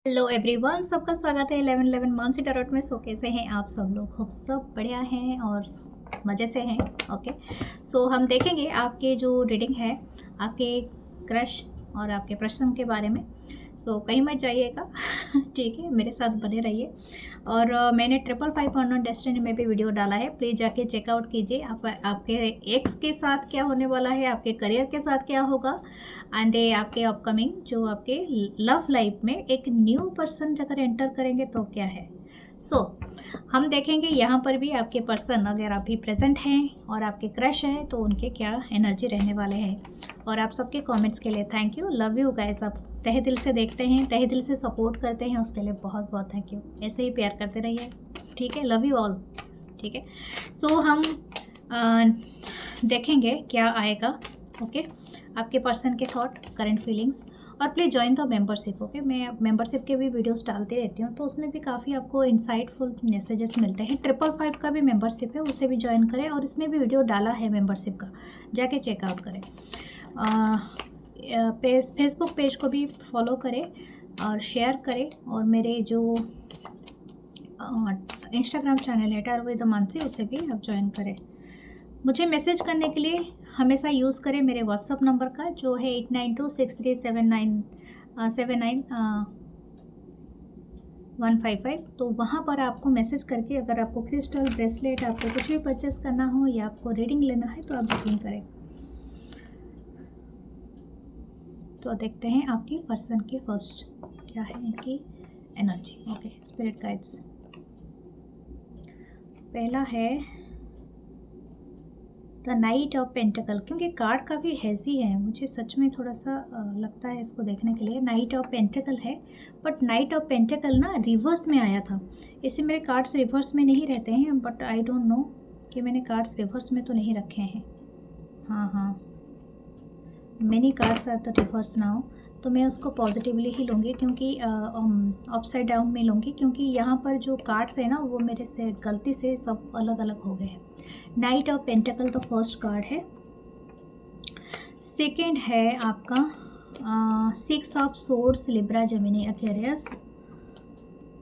Hello everyone, सबका स्वागत है 1111 मानसी टैरोट में। सो कैसे हैं आप सब लोग? होप सब बढ़िया हैं और मज़े से हैं। ओके, सो हम देखेंगे आपके जो रीडिंग है आपके क्रश और आपके प्रश्न के बारे में। सो कहीं मत जाइएगा ठीक है, मेरे साथ बने रहिए। और मैंने 555 ऑन डेस्टिनी में भी वीडियो डाला है, प्लीज़ जाके चेकआउट कीजिए। आपके एक्स के साथ क्या होने वाला है, आपके करियर के साथ क्या होगा, एंड आपके अपकमिंग जो आपके लव लाइफ में एक न्यू पर्सन अगर एंटर करेंगे तो क्या है। सो हम देखेंगे यहाँ पर भी आपके पर्सन अगर आप भी प्रेजेंट हैं और आपके क्रश हैं तो उनके क्या एनर्जी रहने वाले हैं। और आप सबके कमेंट्स के लिए thank you, love you guys. आप तहे दिल से देखते हैं, तहे दिल से सपोर्ट करते हैं, उसके लिए बहुत बहुत थैंक यू। ऐसे ही प्यार करते रहिए, ठीक है। लव यू ऑल, ठीक है। सो हम देखेंगे क्या आएगा। ओके, आपके पर्सन के थॉट, करंट फीलिंग्स, और please join the membership. Okay, मैं मेंबरशिप के भी वीडियोस डालती रहती हूँ तो उसमें भी काफ़ी आपको इंसाइटफुल मैसेजेस मिलते हैं। 555 का भी मेंबरशिप है, उसे भी ज्वाइन करें और इसमें भी वीडियो डाला है मेंबरशिप का, जाके चेकआउट करें। फेसबुक पेज को भी फॉलो करें और शेयर करें, और मेरे जो इंस्टाग्राम चैनल है टैरो विद मानसी, उसे भी आप ज्वाइन करें। मुझे मैसेज करने के लिए हमेशा यूज़ करें मेरे व्हाट्सअप नंबर का, जो है 8926379155। तो वहाँ पर आपको मैसेज करके अगर आपको क्रिस्टल ब्रेसलेट, आपको कुछ भी परचेस करना हो या आपको रीडिंग लेना है तो आप बुकिंग करें। तो देखते हैं आपकी पर्सन की फर्स्ट क्या है, इनकी एनर्जी। Okay, spirit guides. पहला है द नाइट ऑफ पेंटिकल, क्योंकि कार्ड काफ़ी हैज़ी है, मुझे सच में थोड़ा सा लगता है इसको देखने के लिए। नाइट ऑफ पेंटिकल है, बट नाइट ऑफ पेंटिकल ना रिवर्स में आया था। ऐसे मेरे कार्ड्स रिवर्स में नहीं रहते हैं, बट आई डोंट नो कि मैंने कार्ड्स रिवर्स में तो नहीं रखे हैं। हाँ, many cards are the reverse now, तो मैं उसको पॉजिटिवली ही लूँगी, क्योंकि अपसाइड डाउन में लूँगी, क्योंकि यहाँ पर जो कार्ड्स है ना वो मेरे से गलती से सब अलग अलग हो गए हैं। नाइट ऑफ पेंटिकल तो फर्स्ट कार्ड है। सेकंड है आपका 6 of swords, Libra, Gemini, Aquarius.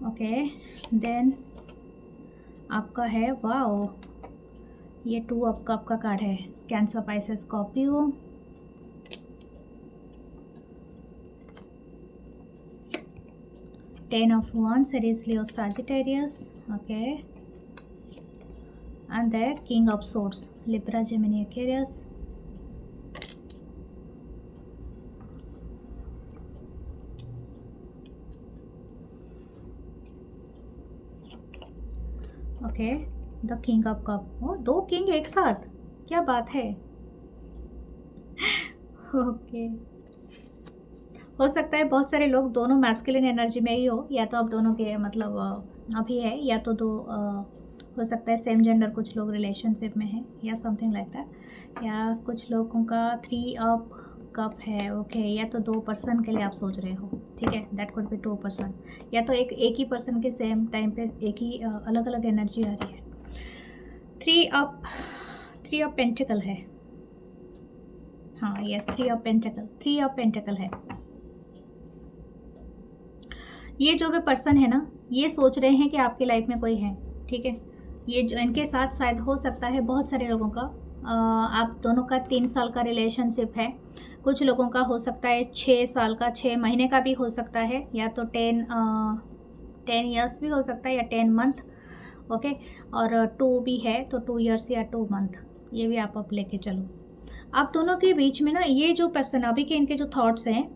Okay, then आपका है वाओ, ये 2 ऑफ कप का कार्ड है, Cancer, Pisces, Scorpio. Ten of Wands, Aries, Leo, Sagittarius. Okay, and the King of Swords, Libra, Gemini, Aquarius. Okay, the king of cup. Oh, 2 king एक साथ, क्या बात है। ओके, हो सकता है बहुत सारे लोग दोनों मैस्कुलिन एनर्जी में ही हो, या तो आप दोनों के मतलब अभी है, या तो दो हो सकता है सेम जेंडर कुछ लोग रिलेशनशिप में हैं या समथिंग लाइक दैट, या कुछ लोगों का 3 ऑफ कप है। ओके, या तो 2 पर्सन के लिए आप सोच रहे हो, ठीक है, दैट कुड बी 2 पर्सन, या तो एक ही पर्सन के सेम टाइम पे एक ही अलग अलग एनर्जी आ रही है। 3 ऑफ पेंटिकल है। हाँ, यस, 3 ऑफ पेंटिकल है। ये जो भी पर्सन है ना, ये सोच रहे हैं कि आपकी लाइफ में कोई है, ठीक है। ये जो इनके साथ शायद हो सकता है बहुत सारे लोगों का आप दोनों का 3 साल का रिलेशनशिप है। कुछ लोगों का हो सकता है 6 साल का, 6 महीने का भी हो सकता है, या तो 10 ईयर्स भी हो सकता है, या 10 मंथ। ओके, और 2 भी है तो 2 ईयर्स या 2 मंथ, ये भी आप लेके चलो। आप दोनों के बीच में ना ये जो पर्सन अभी के इनके जो थॉट्स हैं,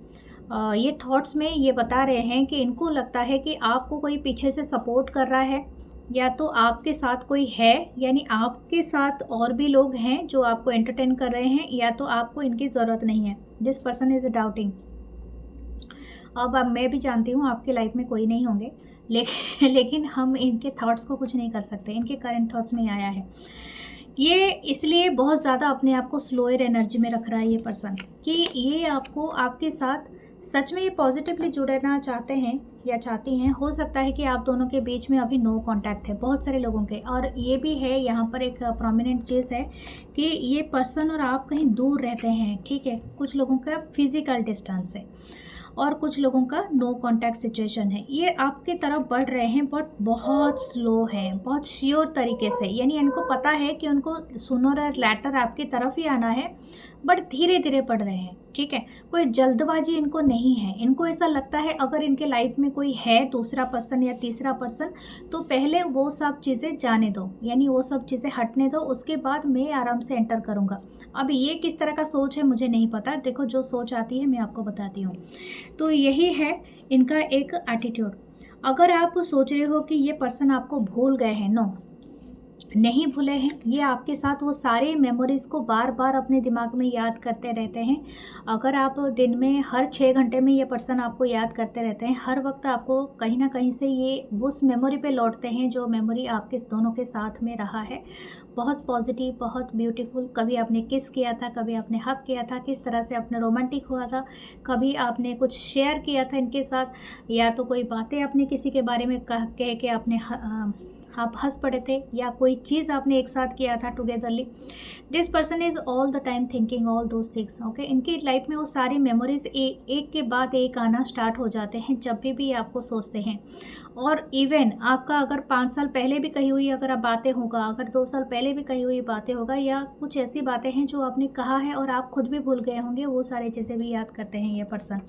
ये थॉट्स में ये बता रहे हैं कि इनको लगता है कि आपको कोई पीछे से सपोर्ट कर रहा है, या तो आपके साथ कोई है, यानी आपके साथ और भी लोग हैं जो आपको एंटरटेन कर रहे हैं, या तो आपको इनकी ज़रूरत नहीं है। This person is doubting. अब मैं भी जानती हूँ आपकी लाइफ में कोई नहीं होंगे, लेकिन हम इनके थॉट्स को कुछ नहीं कर सकते, इनके करंट थॉट्स में आया है। ये इसलिए बहुत ज़्यादा अपने आप को स्लोअर एनर्जी में रख रहा है ये पर्सन, कि ये आपको आपके साथ सच में ये पॉजिटिवली जुड़ना चाहते हैं या चाहती हैं। हो सकता है कि आप दोनों के बीच में अभी नो कांटेक्ट है बहुत सारे लोगों के, और ये भी है यहाँ पर एक प्रोमिनेंट चीज़ है कि ये पर्सन और आप कहीं दूर रहते हैं, ठीक है। कुछ लोगों का फिजिकल डिस्टेंस है, और कुछ लोगों का नो कांटेक्ट सिचुएशन है। ये आपकी तरफ बढ़ रहे हैं बट बहुत स्लो है, बहुत श्योर तरीके से, यानी इनको पता है कि उनको सूनर और लेटर आपकी तरफ ही आना है, बट धीरे धीरे बढ़ रहे हैं, ठीक है। कोई जल्दबाजी इनको नहीं है। इनको ऐसा लगता है अगर इनके लाइफ में कोई है दूसरा पर्सन या तीसरा पर्सन, तो पहले वो सब चीज़ें जाने दो, यानी वो सब चीज़ें हटने दो, उसके बाद मैं आराम से एंटर करूँगा। अब ये किस तरह का सोच है मुझे नहीं पता, देखो जो सोच आती है मैं आपको बताती हूँ। तो यही है इनका एक एटीट्यूड। अगर आप सोच रहे हो कि ये पर्सन आपको भूल गए हैं, नो, नहीं भूले हैं। ये आपके साथ वो सारे मेमोरीज़ को बार बार अपने दिमाग में याद करते रहते हैं। अगर आप दिन में हर 6 घंटे में ये पर्सन आपको याद करते रहते हैं, हर वक्त आपको कहीं ना कहीं से ये उस मेमोरी पे लौटते हैं जो मेमोरी आपके दोनों के साथ में रहा है। बहुत पॉजिटिव, बहुत ब्यूटीफुल। कभी आपने किस किया था, कभी आपने हक किया था, किस तरह से आपने रोमांटिक हुआ था, कभी आपने कुछ शेयर किया था इनके साथ, या तो कोई बातें आपने किसी के बारे में कह के आपने आप हंस पड़े थे, या कोई चीज़ आपने एक साथ किया था togetherly. This person is all the time thinking all those things, okay. इनकी लाइफ में वो सारी मेमोरीज एक के बाद एक आना स्टार्ट हो जाते हैं जब भी आपको सोचते हैं। और इवन आपका अगर 5 साल पहले भी कही हुई अगर आप बातें होगा, अगर 2 साल पहले भी कही हुई बातें होगा, या कुछ ऐसी बातें हैं जो आपने कहा है और आप खुद भी भूल गए होंगे, वो सारी चीज़ें भी याद करते हैं ये पर्सन।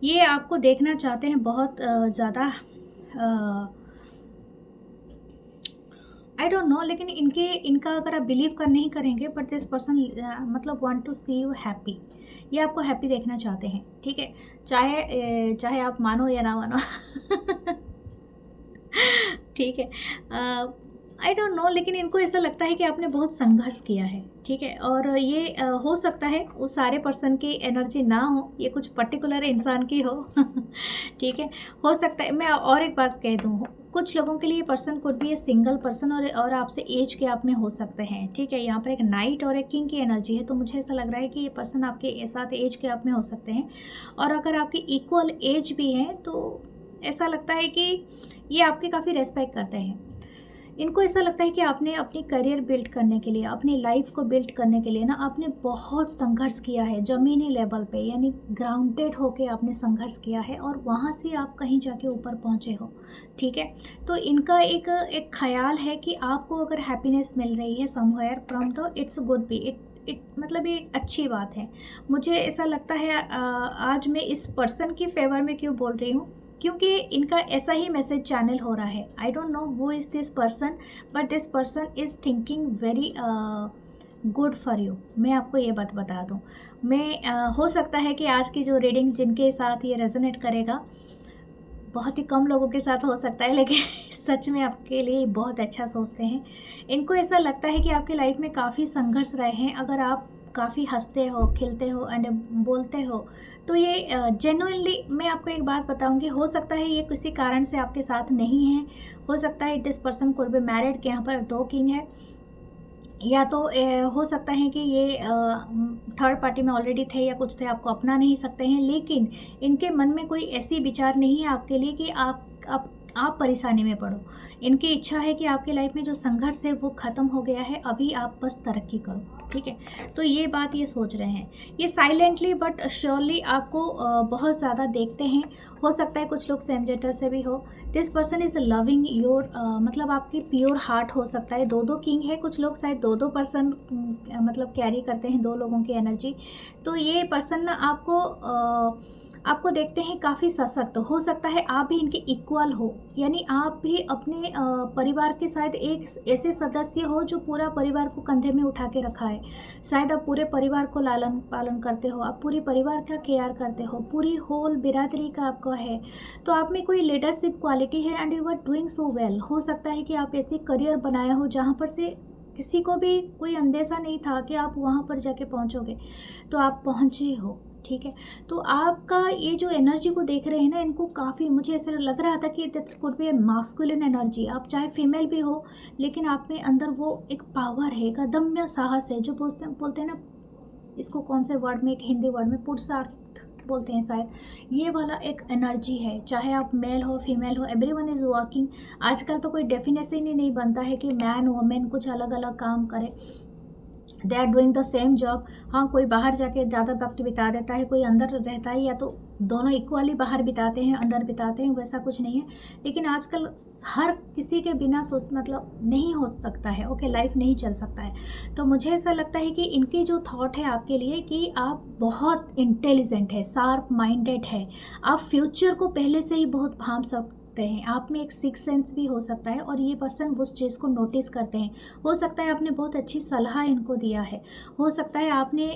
ये आपको देखना चाहते हैं बहुत ज़्यादा, आई डोंट नो, लेकिन इनका अगर आप बिलीव कर नहीं करेंगे, बट दिस पर्सन मतलब want to see you happy. ये आपको हैप्पी देखना चाहते हैं, ठीक है, चाहे आप मानो या ना मानो। ठीक है, आई डोंट नो, लेकिन इनको ऐसा लगता है कि आपने बहुत संघर्ष किया है, ठीक है। और ये हो सकता है उस सारे पर्सन की एनर्जी ना हो, ये कुछ पर्टिकुलर इंसान की हो। ठीक है, हो सकता है। मैं और एक बात कह दूँ, कुछ लोगों के लिए पर्सन कुड भी ए सिंगल पर्सन और आपसे एज के आप में हो सकते हैं, ठीक है। यहाँ पर एक नाइट और एक किंग की एनर्जी है, तो मुझे ऐसा लग रहा है कि ये पर्सन आपके साथ एज के आप में हो सकते हैं। और अगर आपकी इक्वल एज भी है तो ऐसा लगता है कि ये आपकी काफ़ी रेस्पेक्ट करते हैं। इनको ऐसा लगता है कि आपने अपनी करियर बिल्ड करने के लिए, अपनी लाइफ को बिल्ड करने के लिए ना, आपने बहुत संघर्ष किया है ज़मीनी लेवल पे, यानी ग्राउंडेड होके आपने संघर्ष किया है, और वहाँ से आप कहीं जाके ऊपर पहुँचे हो, ठीक है। तो इनका एक ख्याल है कि आपको अगर हैप्पीनेस मिल रही है समवेयर फ्रॉम, तो इट्स गुड बी इट मतलब ये अच्छी बात है। मुझे ऐसा लगता है आज मैं इस पर्सन की फेवर में क्यों बोल रही हूँ, क्योंकि इनका ऐसा ही मैसेज चैनल हो रहा है। आई don't know who is this person, but this person is thinking very good for you. मैं आपको ये बात बता दूँ, हो सकता है कि आज की जो रीडिंग जिनके साथ ये रेजोनेट करेगा, बहुत ही कम लोगों के साथ हो सकता है, लेकिन सच में आपके लिए बहुत अच्छा सोचते हैं। इनको ऐसा लगता है कि आपकी लाइफ में काफ़ी संघर्ष रहे हैं। अगर आप काफ़ी हंसते हो, खिलते हो एंड बोलते हो, तो ये जेन्युइनली, मैं आपको एक बात बताऊंगी, हो सकता है ये किसी कारण से आपके साथ नहीं है। हो सकता है this person could be married, के यहाँ पर 2 किंग है, या तो हो सकता है कि ये थर्ड पार्टी में ऑलरेडी थे या कुछ थे, आपको अपना नहीं सकते हैं। लेकिन इनके मन में कोई ऐसी विचार नहीं है आपके लिए कि आप परेशानी में पड़ो। इनकी इच्छा है कि आपकी लाइफ में जो संघर्ष है वो ख़त्म हो गया है, अभी आप बस तरक्की करो, ठीक है। तो ये बात ये सोच रहे हैं। ये साइलेंटली बट श्योरली आपको बहुत ज़्यादा देखते हैं। हो सकता है कुछ लोग सेम जेंडर से भी हो। This person is loving your, मतलब आपकी प्योर हार्ट हो सकता है। 2 किंग है, कुछ लोग शायद 2 पर्सन मतलब कैरी करते हैं 2 लोगों की एनर्जी। तो ये पर्सन ना आपको देखते हैं काफ़ी सशक्त। हो सकता है आप भी इनके इक्वल हो, यानी आप भी अपने परिवार के शायद एक ऐसे सदस्य हो जो पूरा परिवार को कंधे में उठा के रखा है। शायद आप पूरे परिवार को लालन पालन करते हो, आप पूरे परिवार का केयर करते हो, पूरी होल बिरादरी का आपका है। तो आप में कोई लीडरशिप क्वालिटी है and you are doing so well. हो सकता है कि आप ऐसी करियर बनाए हो जहाँ पर से किसी को भी कोई अंदेशा नहीं था कि आप वहाँ पर जाके पहुँचोगे, तो आप पहुँचे हो, ठीक है। तो आपका ये जो एनर्जी को देख रहे हैं ना, इनको काफ़ी, मुझे ऐसा लग रहा था कि that's could be A masculine energy. आप चाहे फीमेल भी हो, लेकिन आप में अंदर वो एक पावर है, एक अदम्य साहस है, जो बोलते हैं ना, इसको कौन से वर्ड में, एक हिंदी वर्ड में पुरुषार्थ बोलते हैं शायद, ये वाला एक एनर्जी है। चाहे आप मेल हो फीमेल हो, एवरीवन इज़ वर्किंग। आजकल तो कोई डेफिनेशन ही नहीं बनता है कि मैन वुमेन कुछ अलग अलग काम करे, they are doing the same job. हाँ, कोई बाहर जाके ज़्यादा वक्त बिता देता है, कोई अंदर रहता है, या तो दोनों इक्वली बाहर बिताते हैं, अंदर बिताते हैं, वैसा कुछ नहीं है। लेकिन आजकल हर किसी के बिना सोच मतलब नहीं हो सकता है, ओके, लाइफ नहीं चल सकता है। तो मुझे ऐसा लगता है कि इनकी जो थॉट है आपके लिए कि आप बहुत इंटेलिजेंट है, शार्प माइंडेड है, आप फ्यूचर को पहले से ही बहुत भांप सकते हैं, आप में एक सिक्स सेंस भी हो सकता है और ये पर्सन उस चीज़ को नोटिस करते हैं। हो सकता है आपने बहुत अच्छी सलाह इनको दिया है, हो सकता है आपने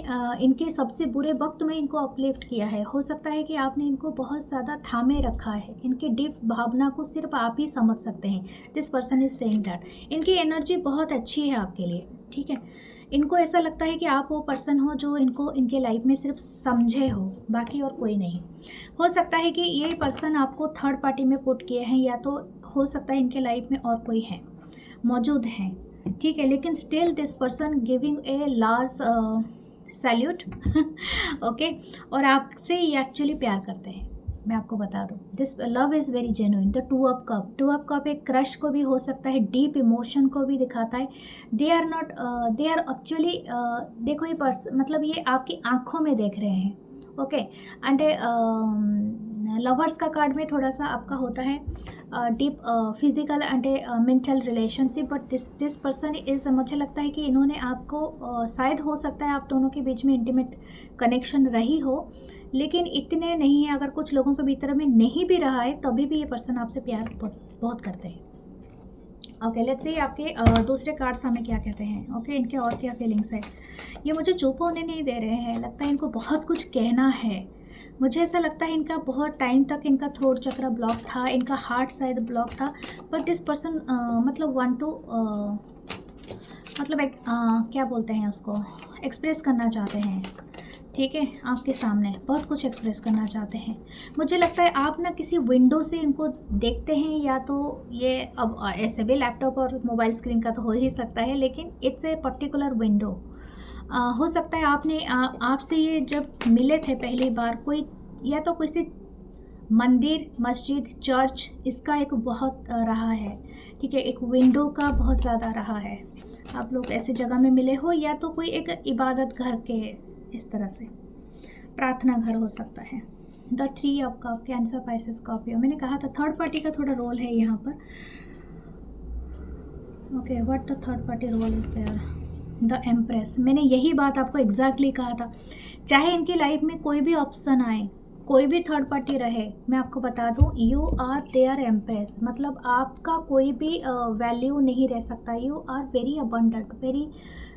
इनके सबसे बुरे वक्त में इनको अपलिफ्ट किया है, हो सकता है कि आपने इनको बहुत ज़्यादा थामे रखा है, इनके डीप भावना को सिर्फ आप ही समझ सकते हैं। This person is saying that इनकी एनर्जी बहुत अच्छी है आपके लिए, ठीक है। इनको ऐसा लगता है कि आप वो पर्सन हो जो इनको इनके लाइफ में सिर्फ समझे हो, बाकी और कोई नहीं। हो सकता है कि ये पर्सन आपको थर्ड पार्टी में पुट किए हैं, या तो हो सकता है इनके लाइफ में और कोई है मौजूद हैं, ठीक है। लेकिन still this person giving a large salute okay, और आपसे ये एक्चुअली प्यार करते हैं, मैं आपको बता दूं। This love is very genuine. The two of cup एक क्रश को भी हो सकता है, डीप इमोशन को भी दिखाता है। They are not they are actually देखो ये मतलब ये आपकी आंखों में देख रहे हैं, ओके। एंड लवर्स का कार्ड में थोड़ा सा आपका होता है deep physical and mental relationship, but this person is, मुझे लगता है कि इन्होंने आपको शायद हो सकता है आप दोनों के बीच में इंटीमेट कनेक्शन रही हो, लेकिन इतने नहीं है। अगर कुछ लोगों के भीतर में नहीं भी रहा है तभी भी ये पर्सन आपसे प्यार बहुत करते हैं, ओके। लेट्स सी आपके दूसरे कार्ड्स हमें क्या कहते हैं, ओके। इनके और क्या फीलिंग्स है, ये मुझे चुप होने नहीं दे रहे हैं, लगता है इनको बहुत कुछ कहना है। मुझे ऐसा लगता है इनका बहुत टाइम तक इनका थ्रोट चक्र ब्लॉक था, इनका हार्ट शायद ब्लॉक था, बट दिस पर्सन मतलब वन टू मतलब एक क्या बोलते हैं उसको, एक्सप्रेस करना चाहते हैं, ठीक है। आपके सामने बहुत कुछ एक्सप्रेस करना चाहते हैं। मुझे लगता है आप ना किसी विंडो से इनको देखते हैं, या तो ये अब ऐसे भी लैपटॉप और मोबाइल स्क्रीन का तो हो ही सकता है, लेकिन इट्स ए पर्टिकुलर विंडो। हो सकता है आपने आपसे ये जब मिले थे पहली बार, कोई या तो किसी मंदिर, मस्जिद, चर्च, इसका एक बहुत रहा है, ठीक है। एक विंडो का बहुत ज़्यादा रहा है, आप लोग ऐसे जगह में मिले हो, या तो कोई एक इबादत घर के, इस तरह से प्रार्थना घर हो सकता है। The three of cup, cancer, Pisces, Scorpio. मैंने कहा था थर्ड पार्टी का थोड़ा रोल है यहाँ पर, okay. What the third party role is there, the empress. मैंने यही बात आपको एग्जैक्टली कहा था, चाहे इनकी लाइफ में कोई भी ऑप्शन आए, कोई भी थर्ड पार्टी रहे, मैं आपको बता दूं, यू आर देयर एम्प्रेस, मतलब आपका कोई भी वैल्यू नहीं रह सकता। You are very abundant, very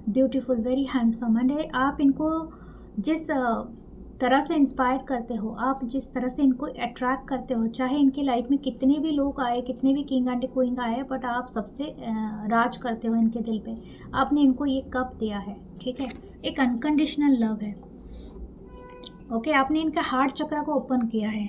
beautiful, very handsome, and आप इनको जिस तरह से इंस्पायर करते हो, आप जिस तरह से इनको अट्रैक्ट करते हो, चाहे इनकी लाइफ में कितने भी लोग आए, कितने भी किंग एंड क्वीन आए, बट आप सबसे राज करते हो इनके दिल पे। आपने इनको ये कप दिया है, ठीक है। एक अनकंडीशनल लव है, ओके। आपने इनका हार्ट चक्र को ओपन किया है।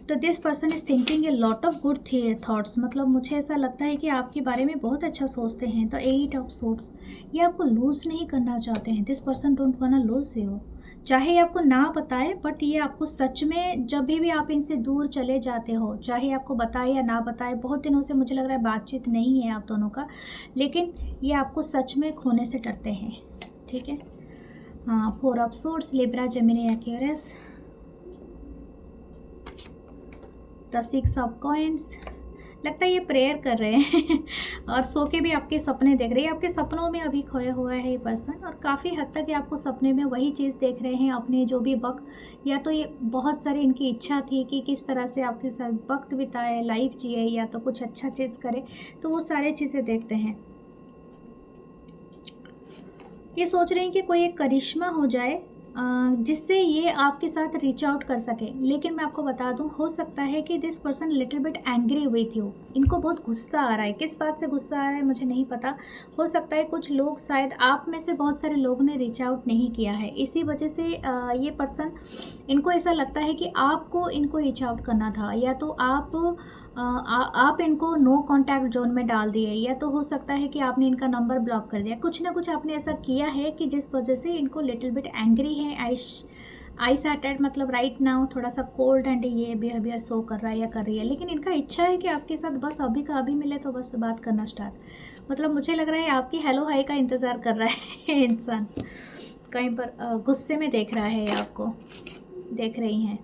तो this person is thinking a lot of good thoughts, मतलब मुझे ऐसा लगता है कि आपके बारे में बहुत अच्छा सोचते हैं। तो 8 ऑफ सोर्ट्स, ये आपको लूज़ नहीं करना चाहते हैं। This person don't want to lose you, चाहे आपको ना बताए, बट ये आपको सच में, जब भी आप इनसे दूर चले जाते हो, चाहे आपको बताए या ना बताए, बहुत दिनों से मुझे लग रहा है बातचीत नहीं है आप दोनों का, लेकिन ये आपको सच में खोने से डरते हैं, ठीक है। हाँ, 4 of sorts, Libra, Gemini, Aquarius, the 6 of coins. लगता है ये प्रेयर कर रहे हैं और सो के भी आपके सपने देख रहे हैं, आपके सपनों में अभी खोया हुआ है ये पर्सन, और काफ़ी हद तक ये आपको सपने में वही चीज़ देख रहे हैं, अपने जो भी वक्त, या तो ये बहुत सारी इनकी इच्छा थी कि किस तरह से आपके साथ वक्त बिताए, लाइफ जिए, या तो कुछ अच्छा चीज़ करे, तो वो सारी चीज़ें देखते हैं। ये सोच रहे हैं कि कोई एक करिश्मा हो जाए जिससे ये आपके साथ रीच आउट कर सके। लेकिन मैं आपको बता दूं, हो सकता है कि this person little bit angry with you, इनको बहुत गुस्सा आ रहा है। किस बात से गुस्सा आ रहा है मुझे नहीं पता, हो सकता है कुछ लोग, शायद आप में से बहुत सारे लोगों ने रीच आउट नहीं किया है, इसी वजह से ये पर्सन, इनको ऐसा लगता है कि आपको इनको रीच आउट करना था, या तो आप इनको नो कॉन्टैक्ट जोन में डाल दिए, या तो हो सकता है कि आपने इनका नंबर ब्लॉक कर दिया। कुछ ना कुछ आपने ऐसा किया है कि जिस वजह से इनको लिटिल बिट एंग्री है। आई सैटेड, मतलब राइट नाउ थोड़ा सा कोल्ड एंड ये बिहेवियर शो कर रहा है या कर रही है, लेकिन इनका इच्छा है कि आपके साथ बस अभी का अभी मिले तो बस बात करना स्टार्ट। मतलब मुझे लग रहा है आपकी हेलो हाई का इंतज़ार कर रहा है इंसान, कहीं पर गुस्से में देख रहा है आपको। देख रही हैं।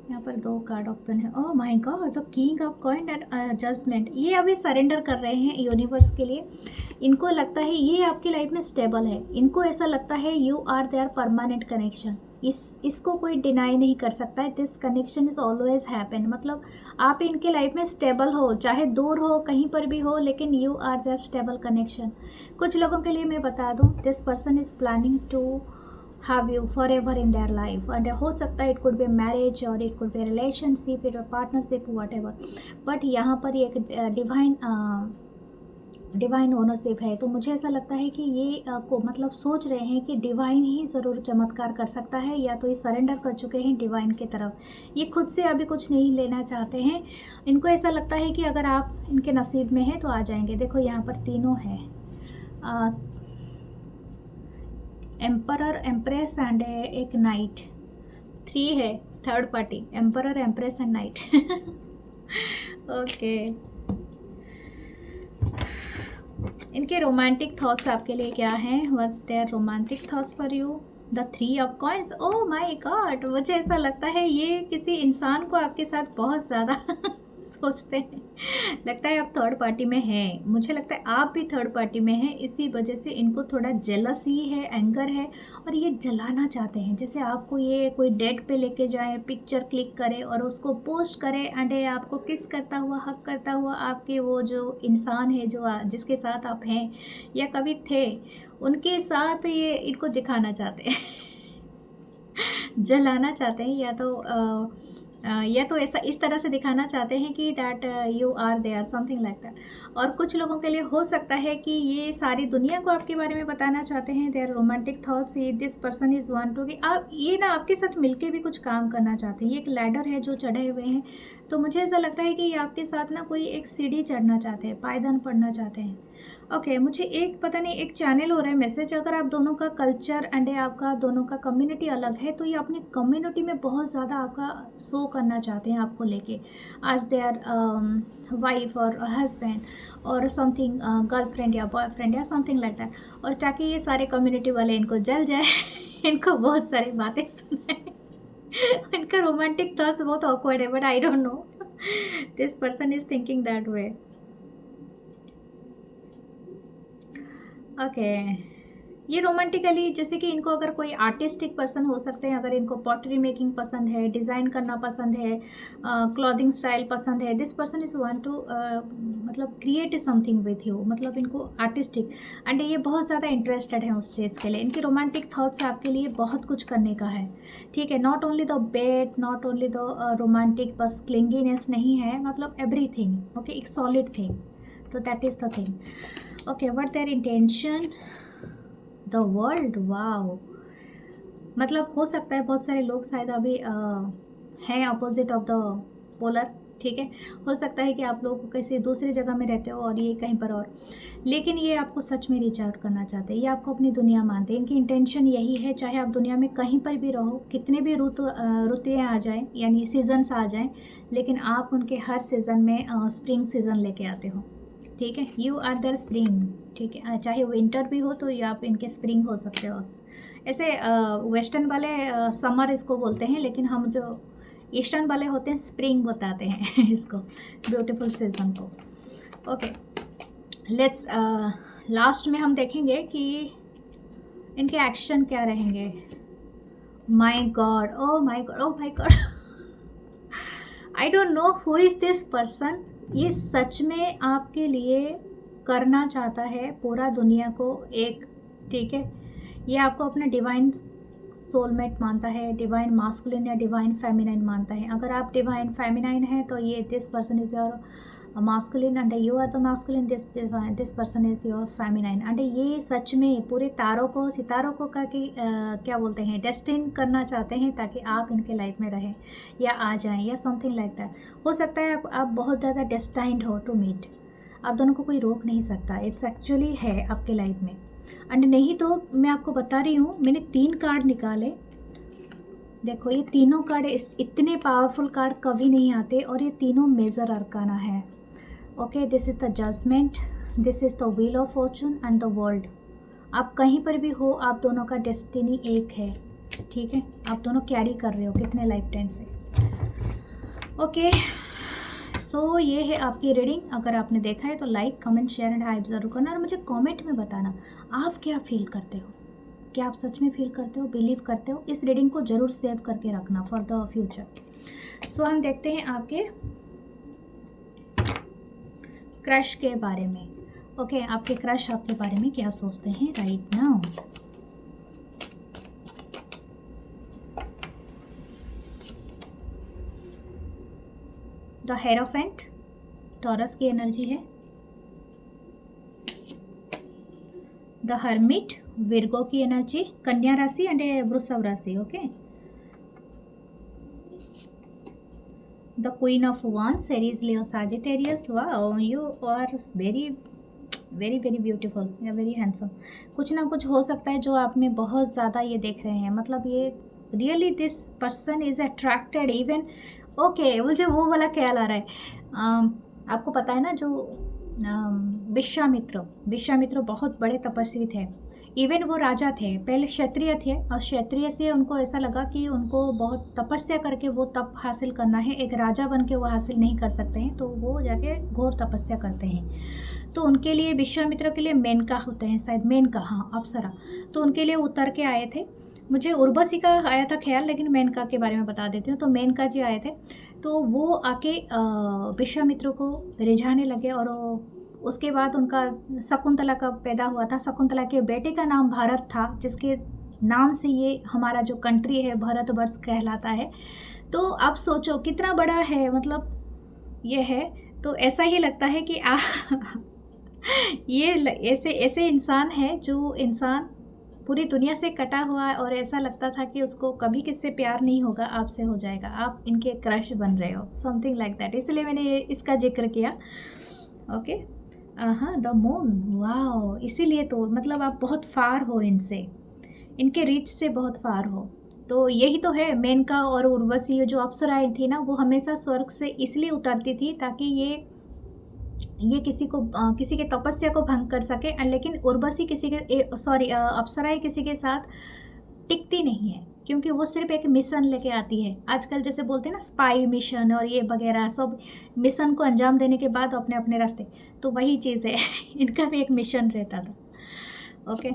यहाँ पर 2 कार्ड ओपन है। Oh my god, the king of coin and judgement. ये अभी सरेंडर कर रहे हैं यूनिवर्स के लिए। इनको लगता है ये आपकी लाइफ में स्टेबल है। इनको ऐसा लगता है you are their permanent connection. इसको कोई डिनाई नहीं कर सकता है। This connection is always happen. मतलब आप इनके लाइफ में स्टेबल हो, चाहे दूर हो, कहीं पर भी हो, लेकिन you are their stable connection. कुछ लोगों के लिए मैं बता दूँ, this person is planning to have you forever in their life, and हो सकता है it could be marriage or it could be relationship or partnership whatever, but यहाँ पर एक डिवाइन ओनरशिप है। तो मुझे ऐसा लगता है कि ये को मतलब सोच रहे हैं कि डिवाइन ही ज़रूर चमत्कार कर सकता है, या तो ये सरेंडर कर चुके हैं डिवाइन की तरफ। ये खुद से अभी कुछ नहीं लेना चाहते हैं। इनको ऐसा लगता है कि अगर आप इनके नसीब में हैं तो आ जाएंगे। देखो यहाँ पर तीनों हैं, एम्परर, एम्प्रेस एंड एक नाइट। 3 है, third party, emperor, empress and knight. Okay, इनके रोमांटिक थॉट्स आपके लिए क्या हैं? What their romantic thoughts for you? The 3 of coins. Oh my god, मुझे ऐसा लगता है ये किसी इंसान को आपके साथ बहुत ज़्यादा सोचते हैं। लगता है आप थर्ड पार्टी में हैं। मुझे लगता है आप भी थर्ड पार्टी में हैं। इसी वजह से इनको थोड़ा जेलसी है, एंगर है, और ये जलाना चाहते हैं। जैसे आपको ये कोई डेट पे लेके जाए, पिक्चर क्लिक करे और उसको पोस्ट करे, एंड आपको किस करता हुआ, हक करता हुआ आपके वो जो इंसान है जो जिसके साथ आप हैं या कभी थे, उनके साथ ये इनको दिखाना चाहते हैं। जलाना चाहते हैं, या तो ऐसा इस तरह से दिखाना चाहते हैं कि that you are there, something like that. और कुछ लोगों के लिए हो सकता है कि ये सारी दुनिया को आपके बारे में बताना चाहते हैं। Their romantic thoughts, this person is want to कि आप ये ना आपके साथ मिलके भी कुछ काम करना चाहते हैं। ये एक लैडर है जो चढ़े हुए हैं। तो मुझे ऐसा लगता है कि ये आपके साथ ना कोई एक सीढ़ी चढ़ना चाहते हैं, पायदान पढ़ना चाहते हैं। ओके, मुझे एक पता नहीं एक चैनल हो रहा है मैसेज, अगर आप दोनों का कल्चर एंड आपका दोनों का कम्युनिटी अलग है तो ये अपनी कम्युनिटी में बहुत ज़्यादा आपका शो करना चाहते हैं आपको लेके, आज देयर वाइफ और हस्बैंड और समथिंग, गर्लफ्रेंड या बॉयफ्रेंड या समथिंग लाइक दैट, और ताकि ये सारे कम्युनिटी वाले इनको जल जाए। इनको बहुत सारी बातें सुनाए। इनका रोमांटिक थॉट्स बहुत ऑकवर्ड है, but I don't no, this person is thinking that way. Okay, ये रोमांटिकली जैसे कि इनको अगर कोई आर्टिस्टिक पर्सन हो सकते हैं, अगर इनको पॉटरी मेकिंग पसंद है, डिज़ाइन करना पसंद है, क्लॉथिंग स्टाइल पसंद है, this person is want to मतलब क्रिएट समथिंग विथ यू, मतलब इनको आर्टिस्टिक एंड ये बहुत ज़्यादा इंटरेस्टेड है उस चीज़ के लिए। इनके रोमांटिक थॉट्स आपके लिए बहुत कुछ करने का है, ठीक है। Not only the bed, not only the romantic, बस क्लिंगीनेस नहीं है, मतलब एवरीथिंग, ओके, एक सॉलिड थिंग। तो that is the thing. Okay, what there intention? The world, wow. मतलब हो सकता है बहुत सारे लोग शायद अभी हैं अपोजिट ऑफ द पोलर, ठीक है। हो सकता है कि आप लोग किसी दूसरी जगह में रहते हो और ये कहीं पर और, लेकिन ये आपको सच में रीच आउट करना चाहते हैं, ये आपको अपनी दुनिया मानते हैं। इनकी इंटेंशन यही है, चाहे आप दुनिया में कहीं पर भी रहो, कितने भी ऋतुएँ आ जाएं, यानी सीजन्स आ जाएं, लेकिन आप उनके हर सीज़न में स्प्रिंग सीज़न लेके आते हो, ठीक है। यू आर देयर स्प्रिंग, ठीक है। चाहे विंटर भी हो तो ये आप इनके स्प्रिंग हो सकते हो। ऐसे वेस्टर्न वाले समर इसको बोलते हैं, लेकिन हम जो ईस्टर्न वाले होते हैं स्प्रिंग बताते हैं इसको, ब्यूटीफुल सीजन को। ओके, लेट्स लास्ट में हम देखेंगे कि इनके एक्शन क्या रहेंगे। My God, oh my God, oh my God, I don't know who is this person. ये सच में आपके लिए करना चाहता है पूरा दुनिया को एक, ठीक है। ये आपको अपना डिवाइन सोलमेट मानता है, डिवाइन मास्कुलिन या डिवाइन फेमिनाइन मानता है। अगर आप डिवाइन फेमिनाइन हैं तो ये this person is your masculine, and you are the masculine, this person is your feminine. And ये सच में पूरे तारों को, सितारों को क्या बोलते हैं, डेस्टिन करना चाहते हैं ताकि आप इनके लाइफ में रहें या आ जाएं या समथिंग लाइक दैट। हो सकता है आप बहुत ज़्यादा डेस्टाइंड हो टू मीट, आप दोनों को कोई रोक नहीं सकता, इट्स एक्चुअली है आपके लाइफ में। एंड नहीं तो मैं आपको बता रही हूँ, मैंने 3 कार्ड निकाले, देखो ये तीनों कार्ड इतने पावरफुल कार्ड कभी नहीं आते, और ये तीनों मेजर अरकाना है। Okay, this is the judgement, this is the wheel of fortune and the world. आप कहीं पर भी हो, आप दोनों का डेस्टिनी एक है, ठीक है, आप दोनों कैरी कर रहे हो कितने लाइफ टाइम से। ओके, सो ये है आपकी रीडिंग। अगर आपने देखा है तो like comment share and hype ज़रूर करना, और मुझे कमेंट में बताना आप क्या फील करते हो, क्या आप सच में फील करते हो, बिलीव करते हो। इस रीडिंग को ज़रूर सेव करके रखना फॉर द फ्यूचर। सो हम देखते हैं आपके क्रश के बारे में। ओके, आपके क्रश आपके बारे में क्या सोचते हैं right now. The hierophant Taurus की एनर्जी है। द हर्मिट विर्गो की एनर्जी, कन्या राशि एंड वृषभ राशि। Okay, the queen of wands Aries Leo sagittarius। Wow, you are very very very beautiful या वेरी हैंडसम। कुछ ना कुछ हो सकता है जो आप में बहुत ज़्यादा ये देख रहे हैं, मतलब ये really this person is attracted even. Okay, मुझे वो वाला ख्याल आ रहा है। आपको पता है ना जो विश्वामित्र बहुत बड़े तपस्वी थे। इवन वो राजा थे, पहले क्षत्रिय थे, और क्षत्रिय से उनको ऐसा लगा कि उनको बहुत तपस्या करके वो तप हासिल करना है, एक राजा बन के वो हासिल नहीं कर सकते हैं, तो वो जाके घोर तपस्या करते हैं। तो उनके लिए विश्वामित्र के लिए मेनका होते हैं, शायद मेनका, हाँ अप्सरा, तो उनके लिए उतर के आए थे। मुझे उर्वशी का आया था ख्याल, लेकिन मेनका के बारे में बता देती हूँ। तो मेनका जी आए थे, तो वो आके विश्वामित्र को रिझाने लगे, और उसके बाद उनका शकुंतला का पैदा हुआ था। शकुंतला के बेटे का नाम भारत था, जिसके नाम से ये हमारा जो कंट्री है भारतवर्ष कहलाता है। तो आप सोचो कितना बड़ा है, मतलब ये है। तो ऐसा ही लगता है कि ये ऐसे ऐसे इंसान है जो इंसान पूरी दुनिया से कटा हुआ है, और ऐसा लगता था कि उसको कभी किससे प्यार नहीं होगा, आपसे हो जाएगा, आप इनके क्रश बन रहे हो, समथिंग लाइक दैट। इसलिए मैंने इसका जिक्र किया। ओके, हाँ, द मून, वाओ, इसीलिए तो मतलब आप बहुत फार हो इनसे, इनके रीच से बहुत फार हो। तो यही तो है, मेनका और उर्वशी जो अप्सराएं थी ना, वो हमेशा स्वर्ग से इसलिए उतरती थी ताकि ये किसी के तपस्या को भंग कर सके। लेकिन उर्वशी अप्सराएं किसी के साथ टिकती नहीं है, क्योंकि वो सिर्फ एक मिशन लेके आती है। आजकल जैसे बोलते हैं ना स्पाई मिशन और ये वगैरह सब, मिशन को अंजाम देने के बाद अपने अपने रास्ते, तो वही चीज़ है। इनका भी एक मिशन रहता था। ओके,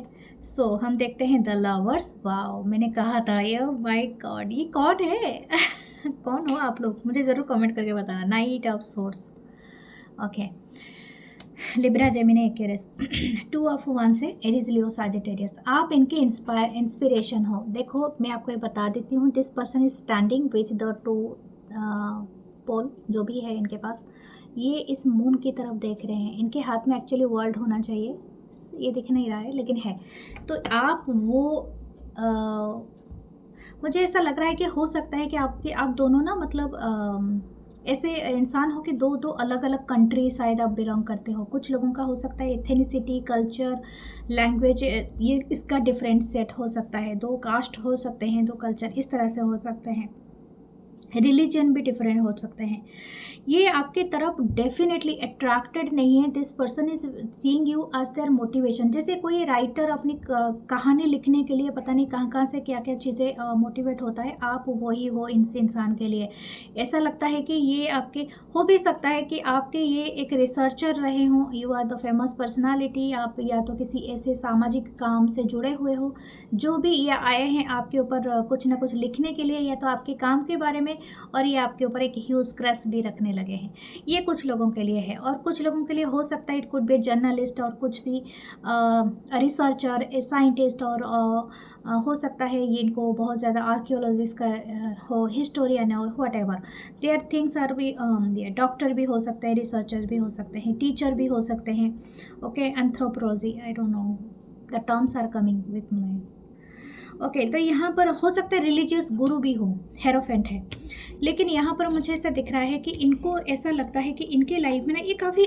सो हम देखते हैं द लवर्स। वाओ, मैंने कहा था, ये माय गॉड, ये कौन है? कौन हो आप लोग, मुझे ज़रूर कमेंट करके बताना। Night of source. Okay, Libra Gemini Aquarius, two of wands है, एरीज लियो साजिटेरियस। आप इनके इंस्पिरेशन हो। देखो मैं आपको ये बता देती हूँ, this person is standing with the two pole जो भी है इनके पास, ये इस मून की तरफ देख रहे हैं। इनके हाथ में एक्चुअली वर्ल्ड होना चाहिए, ये दिख नहीं रहा है लेकिन है। तो आप वो मुझे ऐसा लग रहा है कि हो सकता है कि आप दोनों ना, मतलब ऐसे इंसान हो कि दो अलग अलग कंट्री शायद आप बिलोंग करते हो। कुछ लोगों का हो सकता है एथेनिसिटी, कल्चर, लैंग्वेज, ये इसका डिफरेंट सेट हो सकता है। दो कास्ट हो सकते हैं, दो कल्चर इस तरह से हो सकते हैं, रिलीजन भी डिफरेंट हो सकते हैं। ये आपके तरफ डेफिनेटली अट्रैक्टेड नहीं है। This person is seeing you as their motivation. जैसे कोई राइटर अपनी कहानी लिखने के लिए पता नहीं कहाँ कहाँ से क्या क्या चीज़ें मोटिवेट होता है, आप वही हो इस इंसान के लिए। ऐसा लगता है कि ये आपके, हो भी सकता है कि आपके ये एक रिसर्चर रहे हों, you are the famous personality, आप या तो किसी ऐसे सामाजिक काम से जुड़े हुए हो, जो भी ये आए हैं आपके ऊपर कुछ ना कुछ लिखने के लिए, या तो आपके काम के बारे में, और ये आपके ऊपर एक ह्यूज क्रश भी रखने लगे हैं। ये कुछ लोगों के लिए है, और कुछ लोगों के लिए हो सकता है इट कुड बी जर्नलिस्ट, और कुछ भी रिसर्चर, साइंटिस्ट, और हो सकता है ये इनको बहुत ज़्यादा आर्कियोलॉजिस्ट का हो, हिस्टोरियन हो, whatever their things are भी। डॉक्टर भी हो सकते हैं, रिसर्चर भी हो सकते हैं, टीचर भी हो सकते हैं। Okay, anthropology, I don't know the terms are coming with my. Okay, तो यहाँ पर हो सकता है रिलीजियस गुरु भी हो, हेरोफेंट है। लेकिन यहाँ पर मुझे ऐसा दिख रहा है कि इनको ऐसा लगता है कि इनके लाइफ में ना ये काफ़ी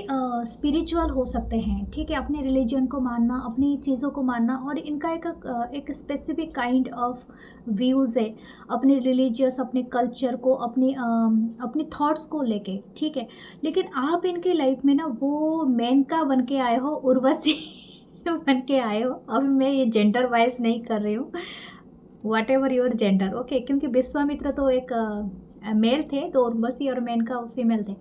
स्पिरिचुअल हो सकते हैं, ठीक है, अपने रिलीजन को मानना, अपनी चीज़ों को मानना, और इनका एक स्पेसिफिक काइंड ऑफ व्यूज़ है अपने रिलीजियस, अपने कल्चर को, अपनी थॉट्स को लेके, ठीक है। लेकिन आप इनके लाइफ में ना वो मेनका बन के आए हो, उर्वशी बन के आए हो। अब मैं ये जेंडर वाइज नहीं कर रही हूँ, what ever your gender, okay, क्योंकि विश्वामित्र तो एक मेल थे, तो उर्वशी और मेनका फीमेल थे।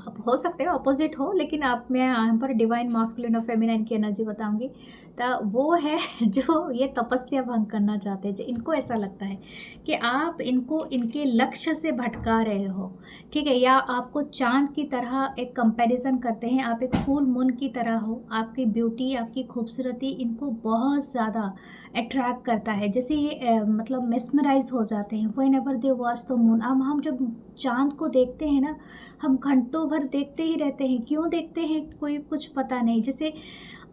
आप हो सकते हो अपोजिट हो, लेकिन आप, मैं यहाँ पर डिवाइन मास्कुलिन और फेमिनाइन की एनर्जी बताऊंगी। तो वो है जो ये तपस्या भंग करना चाहते हैं, जो इनको ऐसा लगता है कि आप इनको इनके लक्ष्य से भटका रहे हो, ठीक है, या आपको चांद की तरह एक कंपैरिजन करते हैं, आप एक फुल मून की तरह हो, आपकी ब्यूटी, आपकी खूबसूरती इनको बहुत ज़्यादा अट्रैक्ट करता है। जैसे ये मतलब मेस्मराइज हो जाते हैं when ever they watch the moon. अब हम जब चांद को देखते हैं ना, हम घंटों भर देखते ही रहते हैं। क्यों देखते हैं, कोई कुछ पता नहीं। जैसे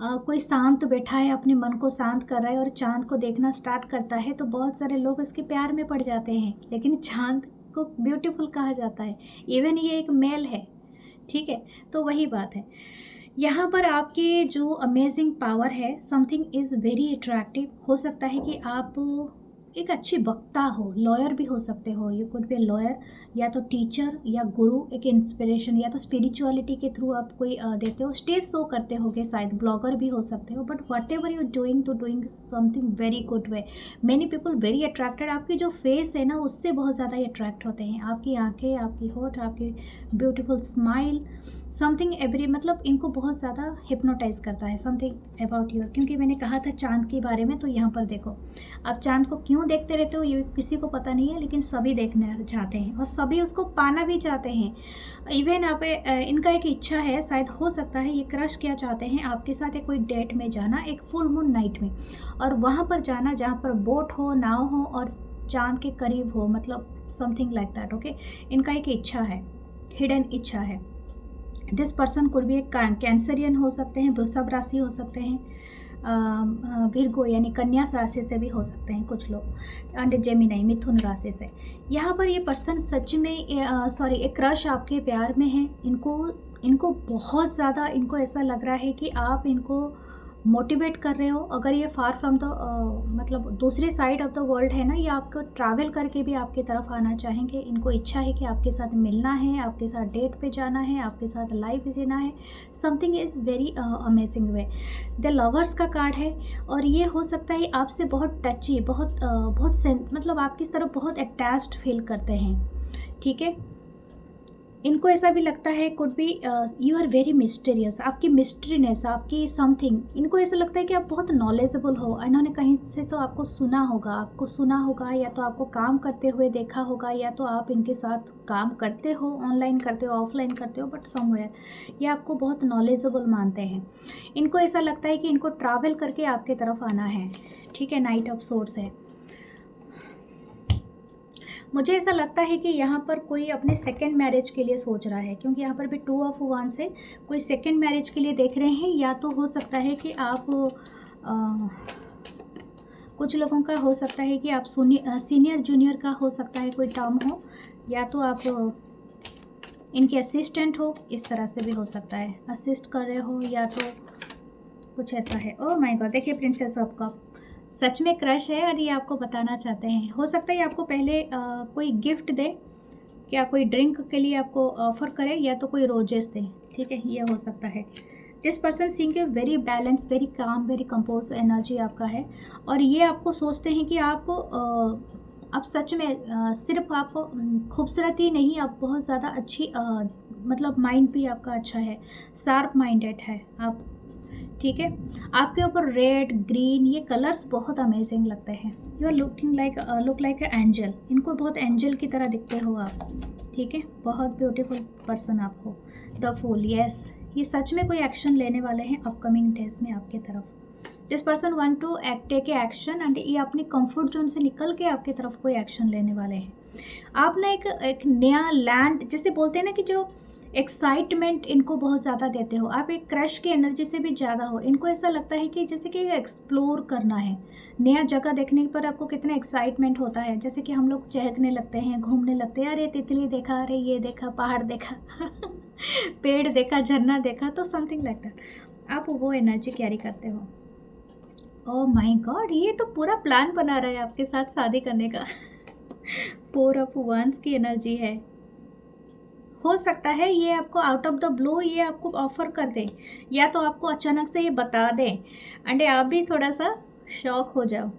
कोई शांत बैठा है, अपने मन को शांत कर रहा है और चांद को देखना स्टार्ट करता है, तो बहुत सारे लोग इसके प्यार में पड़ जाते हैं। लेकिन चांद को ब्यूटीफुल कहा जाता है, इवन ये एक मेल है, ठीक है। तो वही बात है, यहाँ पर आपकी जो अमेजिंग पावर है, समथिंग इज़ वेरी अट्रैक्टिव। हो सकता है कि आप एक अच्छी वक्ता हो, लॉयर भी हो सकते हो, यू कुड बी लॉयर, या तो टीचर या गुरु, एक इंस्पिरेशन, या तो स्पिरिचुअलिटी के थ्रू आप कोई देते हो, स्टेज शो करते होगे, शायद ब्लॉगर भी हो सकते हो। But whatever you doing, तो doing something very good way. Many people very attracted, आपकी जो फेस है ना उससे बहुत ज़्यादा अट्रैक्ट होते हैं। आपकी आंखें, आपकी होठ, आपकी ब्यूटीफुल स्माइल, समथिंग एवरी, मतलब इनको बहुत ज़्यादा हिप्नोटाइज करता है, समथिंग अबाउट यूर। क्योंकि मैंने कहा था चांद के बारे में, तो यहाँ पर देखो, आप चांद को क्यों देखते रहते हो ये किसी को पता नहीं है, लेकिन सभी देखना चाहते हैं और सभी उसको पाना भी चाहते हैं। इवन आप इनका एक इच्छा है, शायद हो सकता है ये क्रश क्या चाहते हैं, आपके साथ एक कोई डेट में जाना, एक फुल मून नाइट में, और वहाँ पर जाना जहाँ पर बोट हो, नाव हो और चांद के करीब हो, मतलब समथिंग लाइक दैट, ओके। इनका एक इच्छा है, हिडन इच्छा है। दिस पर्सन कुड भी एक कैंसरियन हो सकते हैं, वृषभ राशि हो सकते हैं, विर्गो यानी कन्या राशि से भी हो सकते हैं कुछ लोग, एंड जेमिनी मिथुन राशि से। यहाँ पर ये पर्सन सच में एक क्रश आपके प्यार में है। इनको बहुत ज़्यादा, इनको ऐसा लग रहा है कि आप इनको मोटिवेट कर रहे हो। अगर ये फार फ्रॉम द मतलब दूसरे साइड ऑफ द वर्ल्ड है ना, ये आपको ट्रैवल करके भी आपकी तरफ आना चाहेंगे। इनको इच्छा है कि आपके साथ मिलना है, आपके साथ डेट पे जाना है, आपके साथ लाइफ जीना है। Something is very amazing way. The lovers का कार्ड है, और ये हो सकता है आपसे बहुत टची, मतलब आपकी तरफ बहुत अटैच्ड फील करते हैं, ठीक है। इनको ऐसा भी लगता है, could be you are very mysterious, आपकी मिस्ट्रीनेस, आपकी समथिंग, इनको ऐसा लगता है कि आप बहुत नॉलेजेबल हो। इन्होंने कहीं से तो आपको सुना होगा, या तो आपको काम करते हुए देखा होगा, या तो आप इनके साथ काम करते हो, ऑनलाइन करते हो, ऑफलाइन करते हो, बट समवेयर ये आपको बहुत नॉलेजेबल मानते हैं। इनको ऐसा लगता है कि इनको ट्रैवल करके आपके तरफ आना है, ठीक है। नाइट ऑफ सोर्ड्स है। मुझे ऐसा लगता है कि यहाँ पर कोई अपने सेकंड मैरिज के लिए सोच रहा है, क्योंकि यहाँ पर भी 2 ऑफ वांड्स से कोई सेकंड मैरिज के लिए देख रहे हैं। या तो हो सकता है कि आप कुछ लोगों का हो सकता है कि आप सीनियर जूनियर का हो सकता है कोई टर्म हो, या तो आप इनके असिस्टेंट हो, इस तरह से भी हो सकता है, असिस्ट कर रहे हो, या तो कुछ ऐसा है। ओह माय गॉड, देखिए प्रिंसेस ऑफ कप, सच में क्रश है और ये आपको बताना चाहते हैं। हो सकता है आपको पहले कोई गिफ्ट दे, या कोई ड्रिंक के लिए आपको ऑफ़र करे, या तो कोई रोजेस दे, ठीक है, ये हो सकता है। This person seeing a very balance, very calm, very compose energy आपका है, और ये आपको सोचते हैं कि आप सच में सिर्फ आप खूबसूरत ही नहीं, आप बहुत ज़्यादा अच्छी मतलब माइंड भी आपका अच्छा है, शार्प माइंडेड है आप, ठीक है। आपके ऊपर रेड, ग्रीन, ये कलर्स बहुत अमेजिंग लगते हैं। You are look like a angel, इनको बहुत एंजल की तरह दिखते हो आप, ठीक है। बहुत ब्यूटीफुल पर्सन आप हो। द फूल, यस, ये सच में कोई एक्शन लेने वाले हैं अपकमिंग डेज में आपके तरफ। This person want to take a action, and ये अपनी कंफर्ट जोन से निकल के आपकी तरफ कोई एक्शन लेने वाले हैं। आप ना एक नया लैंड, जैसे बोलते हैं ना कि जो एक्साइटमेंट इनको बहुत ज़्यादा देते हो आप, एक क्रश की एनर्जी से भी ज़्यादा हो। इनको ऐसा लगता है कि जैसे कि एक्सप्लोर करना है, नया जगह देखने पर आपको कितना एक्साइटमेंट होता है। जैसे कि हम लोग चहकने लगते हैं, घूमने लगते हैं, अरे तितली देखा, अरे ये देखा, पहाड़ देखा पेड़ देखा, झरना देखा, तो समथिंग लाइक दैट आप वो एनर्जी कैरी करते हो। ओह माय गॉड, ये तो पूरा प्लान बना रहा है आपके साथ शादी करने का 4 ऑफ वांड्स की एनर्जी है। हो सकता है ये आपको आउट ऑफ द ब्लू ये आपको ऑफ़र कर दे, या तो आपको अचानक से ये बता दे, एंड आप भी थोड़ा सा शॉक हो जाओ।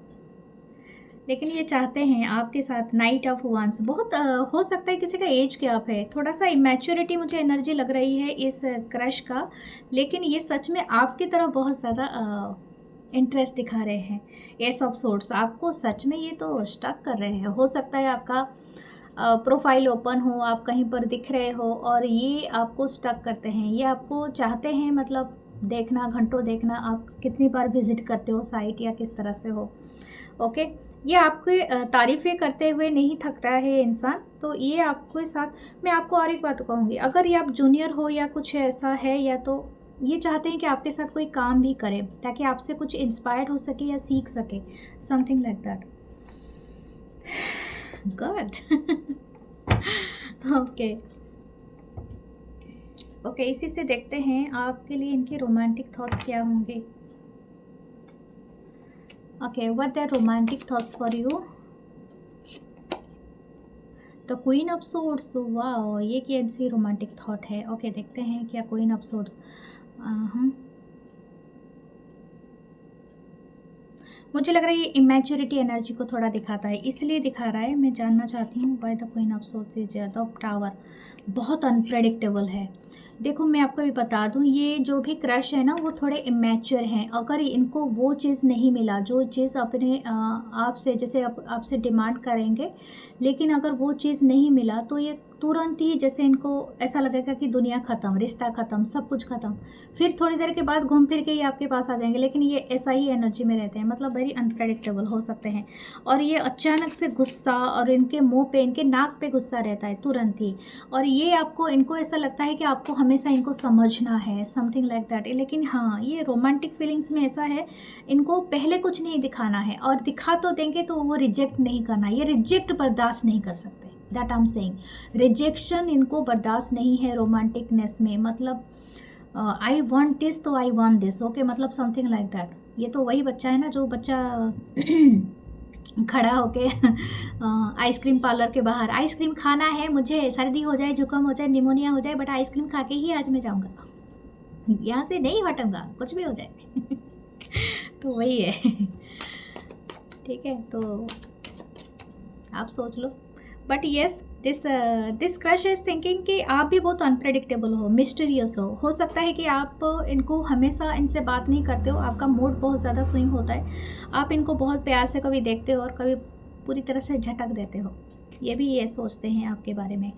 लेकिन ये चाहते हैं आपके साथ नाइट ऑफ वांस। बहुत हो सकता है किसी का एज गैप है, थोड़ा सा इमेच्योरिटी मुझे एनर्जी लग रही है इस क्रश का, लेकिन ये सच में आपकी तरफ बहुत ज़्यादा इंटरेस्ट दिखा रहे हैं। एस ऑफ सोर्ट्स आपको सच में ये तो स्टक कर रहे हैं। हो सकता है आपका प्रोफाइल ओपन हो, आप कहीं पर दिख रहे हो और ये आपको स्टक करते हैं, ये आपको चाहते हैं, मतलब देखना, घंटों देखना, आप कितनी बार विजिट करते हो साइट या किस तरह से हो। ओके, ये आपके तारीफ़ें करते हुए नहीं थक रहा है इंसान, तो ये आपके साथ। मैं आपको और एक बात कहूँगी, अगर ये आप जूनियर हो या कुछ ऐसा है, या तो ये चाहते हैं कि आपके साथ कोई काम भी करे ताकि आपसे कुछ इंस्पायर्ड हो सके या सीख सके, something like that. Good. Okay okay, इसी से देखते हैं आपके लिए इनके रोमांटिक थॉट्स क्या होंगे। Okay, what are romantic thoughts for you? The queen of swords. वाह, ये कैसी रोमांटिक थॉट है। ओके, देखते हैं क्या क्वीन ऑफ सोर्ड्स। मुझे लग रहा है ये इमेच्योरिटी एनर्जी को थोड़ा दिखाता है, इसलिए दिखा रहा है। मैं जानना चाहती हूँ why the queen of swords is the tower. बहुत अनप्रेडिक्टेबल है। देखो, मैं आपको भी बता दूं, ये जो भी क्रश है ना, वो थोड़े इमेच्योर हैं। अगर इनको वो चीज़ नहीं मिला जो चीज़ अपने आप से, जैसे आपसे डिमांड करेंगे, लेकिन अगर वो चीज़ नहीं मिला तो ये तुरंत ही, जैसे इनको ऐसा लगेगा कि दुनिया ख़त्म, रिश्ता ख़त्म, सब कुछ ख़त्म। फिर थोड़ी देर के बाद घूम फिर के ये आपके पास आ जाएंगे, लेकिन ये ऐसा ही एनर्जी में रहते हैं, मतलब वेरी अनप्रेडिक्टेबल हो सकते हैं। और ये अचानक से गुस्सा, और इनके मुंह पे, इनके नाक पे गुस्सा रहता है तुरंत ही। और ये आपको, इनको ऐसा लगता है कि आपको हमेशा इनको समझना है, समथिंग लाइक दैट। लेकिन हाँ, ये रोमांटिक फीलिंग्स में ऐसा है, इनको पहले कुछ नहीं दिखाना है, और दिखा तो देंगे तो वो रिजेक्ट नहीं करना। ये रिजेक्ट बर्दाश्त नहीं कर सकते, that I am saying. Rejection इनको बर्दाश्त नहीं है रोमांटिकनेस में। मतलब आई वांट दिस तो आई वांट दिस, ओके, मतलब समथिंग लाइक दैट। ये तो वही बच्चा है ना, जो बच्चा खड़ा होके आइसक्रीम पार्लर के बाहर, आइसक्रीम खाना है मुझे, सर्दी हो जाए, जुकाम हो जाए, निमोनिया हो जाए, बट आइसक्रीम खा के ही आज मैं जाऊँगा, यहाँ से नहीं हटूँगा, कुछ भी हो जाए। तो वही है। ठीक है, तो आप सोच लो। But yes, this crush is thinking कि आप भी बहुत अनप्रेडिक्टेबल हो, मिस्टीरियस हो सकता है कि आप इनको हमेशा, इनसे बात नहीं करते हो, आपका मूड बहुत ज़्यादा स्विंग होता है, आप इनको बहुत प्यार से कभी देखते हो और कभी पूरी तरह से झटक देते हो। ये भी ये सोचते हैं आपके बारे में।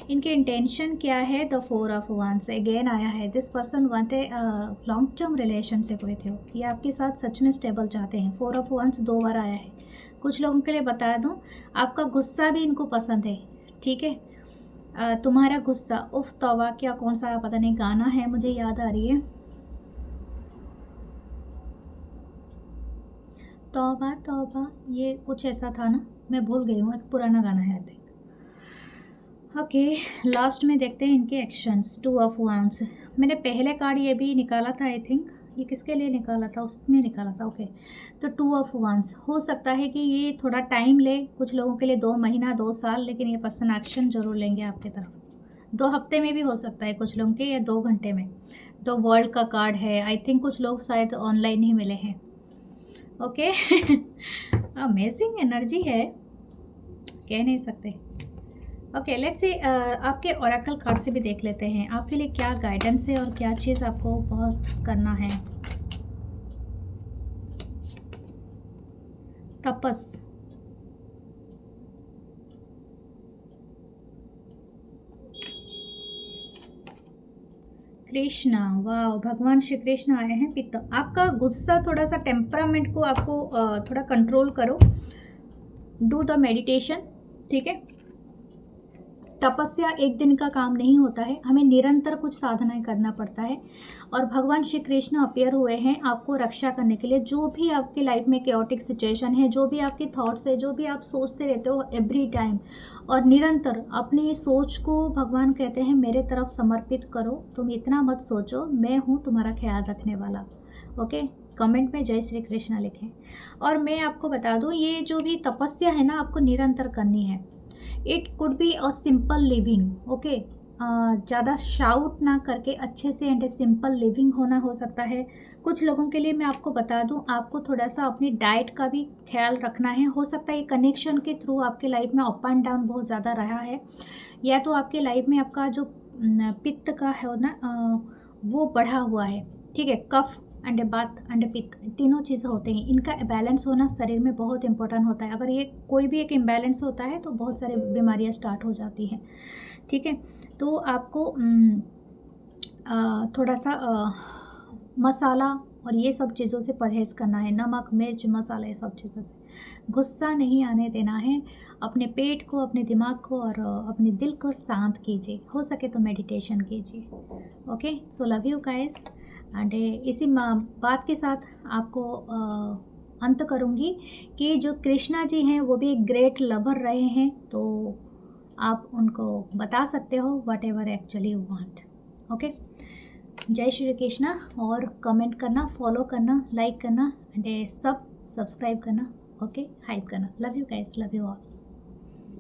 इनके इंटेंशन क्या है? द 4 ऑफ वांस अगेन आया है। This person want a long term relationship with you. ये आपके साथ सच में स्टेबल चाहते हैं। 4 ऑफ वांस 2 बार आया है। कुछ लोगों के लिए बता दूं, आपका गुस्सा भी इनको पसंद है, ठीक है। तुम्हारा गुस्सा, उफ तौबा, क्या कौन सा पता नहीं गाना है, मुझे याद आ रही है, तौबा तौबा, ये कुछ ऐसा था ना, मैं भूल गई हूँ, एक पुराना गाना है आई थिंक। ओके, लास्ट में देखते हैं इनके एक्शंस। 2 ऑफ वांस। मैंने पहले कार्ड ये भी निकाला था आई थिंक, ये किसके लिए निकाला था, उसमें निकाला था। ओके, तो 2 ऑफ वांस। हो सकता है कि ये थोड़ा टाइम ले, कुछ लोगों के लिए 2 महीना 2 साल, लेकिन ये पर्सन एक्शन जरूर लेंगे आपकी तरफ। 2 हफ्ते में भी हो सकता है कुछ लोगों के, या 2 घंटे में। तो वर्ल्ड का कार्ड है आई थिंक, कुछ लोग शायद ऑनलाइन ही मिले हैं। ओके, अमेजिंग एनर्जी है, कह नहीं सकते। ओके, लेट्स सी, आपके ओरेकल कार्ड से भी देख लेते हैं आपके लिए क्या गाइडेंस है और क्या चीज़ आपको बहुत करना है। तपस, कृष्णा, वाह, भगवान श्री कृष्ण आए हैं। पिता, आपका गुस्सा, थोड़ा सा टेम्परामेंट को आपको थोड़ा कंट्रोल करो, डू द मेडिटेशन, ठीक है। तपस्या एक दिन का काम नहीं होता है, हमें निरंतर कुछ साधनाएं करना पड़ता है। और भगवान श्री कृष्ण अपीयर हुए हैं आपको रक्षा करने के लिए। जो भी आपकी लाइफ में केओटिक सिचुएशन है, जो भी आपके थॉट्स है, जो भी आप सोचते रहते हो एवरी टाइम, और निरंतर अपनी सोच को भगवान कहते हैं मेरे तरफ समर्पित करो। तुम इतना मत सोचो, मैं हूँ तुम्हारा ख्याल रखने वाला। ओके, कमेंट में जय श्री कृष्ण लिखें। और मैं आपको बता दूँ, ये जो भी तपस्या है ना, आपको निरंतर करनी है। It could be a simple living, okay. ज़्यादा शाउट ना करके अच्छे से एंड सिंपल लिविंग होना हो सकता है। कुछ लोगों के लिए मैं आपको बता दूं, आपको थोड़ा सा अपनी डाइट का भी ख्याल रखना है। हो सकता है ये कनेक्शन के थ्रू आपके लाइफ में अप एंड डाउन बहुत ज़्यादा रहा है, या तो आपके लाइफ में आपका जो पित्त का है ना वो बढ़ा हुआ है, ठीक है। कफ एंड बात एंड पित्त तीनों चीज़ होते हैं, इनका बैलेंस होना शरीर में बहुत इंपॉर्टेंट होता है। अगर ये कोई भी एक इम्बैलेंस होता है तो बहुत सारी बीमारियां स्टार्ट हो जाती हैं, ठीक है। तो आपको थोड़ा सा मसाला और ये सब चीज़ों से परहेज़ करना है, नमक मिर्च मसाला ये सब चीज़ों से। गुस्सा नहीं आने देना है, अपने पेट को अपने दिमाग को और अपने दिल को शांत कीजिए, हो सके तो मेडिटेशन कीजिए। Okay, so love you guys and इसी बात के साथ आपको अंत करूँगी कि जो कृष्णा जी हैं वो भी एक ग्रेट लवर रहे हैं, तो आप उनको बता सकते हो what ever actually you want. Okay, जय श्री कृष्णा। और कमेंट करना, फॉलो करना, लाइक करना एंड सब सब्सक्राइब करना, ओके, हाइप करना। Love you guys, love you all.